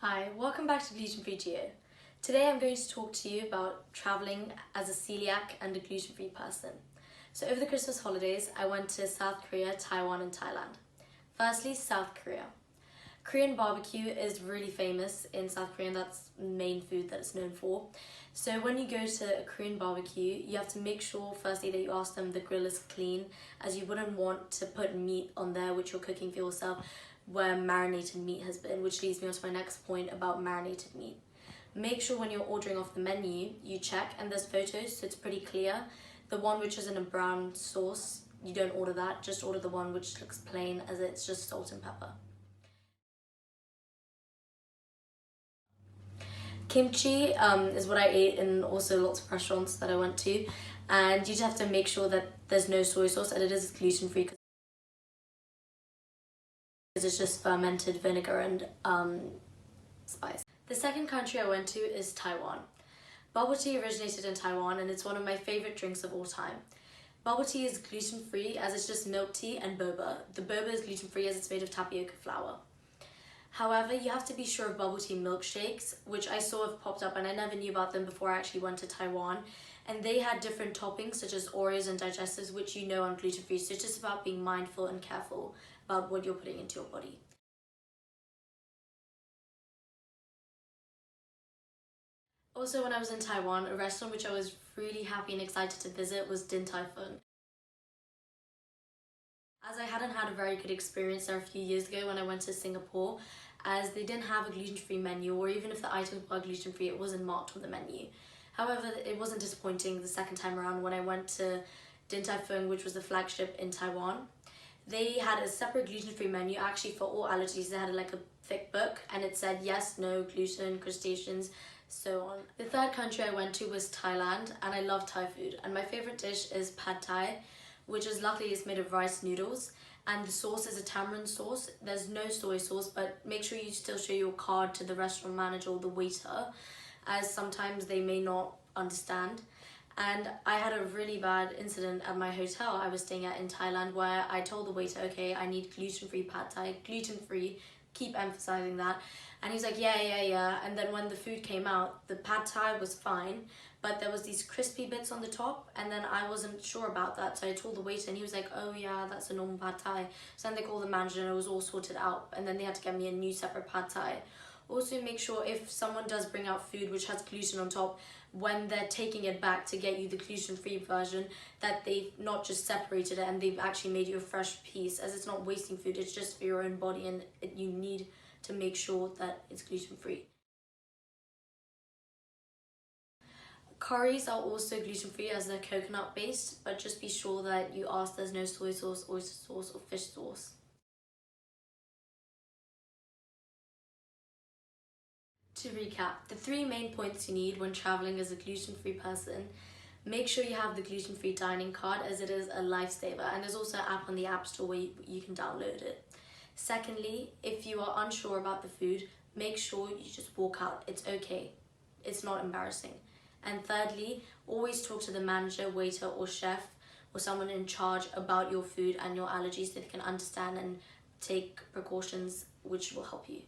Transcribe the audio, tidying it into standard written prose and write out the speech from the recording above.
Hi, welcome back to Gluten-Free Geo. Today I'm going to talk to you about travelling as a celiac and a gluten-free person. So over the Christmas holidays, I went to South Korea, Taiwan and Thailand. Firstly, South Korea. Korean barbecue is really famous in South Korea and that's the main food that it's known for. So when you go to a Korean barbecue, you have to make sure firstly that you ask them the grill is clean, as you wouldn't want to put meat on there which you're cooking for yourself where marinated meat has been, which leads me on to my next point about marinated meat. Make sure when you're ordering off the menu, you check and there's photos so it's pretty clear. The one which is in a brown sauce, you don't order that, just order the one which looks plain as it's just salt and pepper. Kimchi is what I ate in also lots of restaurants that I went to, and you just have to make sure that there's no soy sauce and it is gluten-free because it's just fermented vinegar and spice. The second country I went to is Taiwan. Bubble tea originated in Taiwan and it's one of my favourite drinks of all time. Bubble tea is gluten-free as it's just milk tea and boba. The boba is gluten-free as it's made of tapioca flour. However, you have to be sure of bubble tea milkshakes, which I saw have popped up and I never knew about them before I actually went to Taiwan. And they had different toppings such as Oreos and digestives, which you know are gluten-free. So it's just about being mindful and careful about what you're putting into your body. Also, when I was in Taiwan, a restaurant which I was really happy and excited to visit was Din Tai Fung. As I hadn't had a very good experience there a few years ago when I went to Singapore, as they didn't have a gluten-free menu, or even if the items were gluten-free, it wasn't marked on the menu. However, it wasn't disappointing the second time around when I went to Din Tai Fung, which was the flagship in Taiwan. They had a separate gluten-free menu, actually for all allergies. They had like a thick book and it said yes, no, gluten, crustaceans, so on. The third country I went to was Thailand, and I love Thai food. And my favourite dish is pad Thai, which is luckily is made of rice noodles, and the sauce is a tamarind sauce. There's no soy sauce, but make sure you still show your card to the restaurant manager or the waiter, as sometimes they may not understand. And I had a really bad incident at my hotel I was staying at in Thailand where I told the waiter, okay, I need gluten-free pad Thai, gluten-free, keep emphasizing that. And he's like, yeah. And then when the food came out, the pad Thai was fine, but there was these crispy bits on the top, and then I wasn't sure about that. So I told the waiter and he was like, oh yeah, that's a normal pad Thai. So then they called the manager and it was all sorted out. And then they had to get me a new separate pad Thai. Also make sure if someone does bring out food which has gluten on top, when they're taking it back to get you the gluten-free version, that they've not just separated it and they've actually made you a fresh piece, as it's not wasting food, it's just for your own body and you need to make sure that it's gluten-free. Curries are also gluten-free as they're coconut based, but just be sure that you ask there's no soy sauce, oyster sauce or fish sauce. To recap, the three main points you need when traveling as a gluten-free person: make sure you have the gluten-free dining card as it is a lifesaver, and there's also an app on the App Store where you can download it. Secondly, if you are unsure about the food, make sure you just walk out. It's okay. It's not embarrassing. And thirdly, always talk to the manager, waiter or chef or someone in charge about your food and your allergies so they can understand and take precautions which will help you.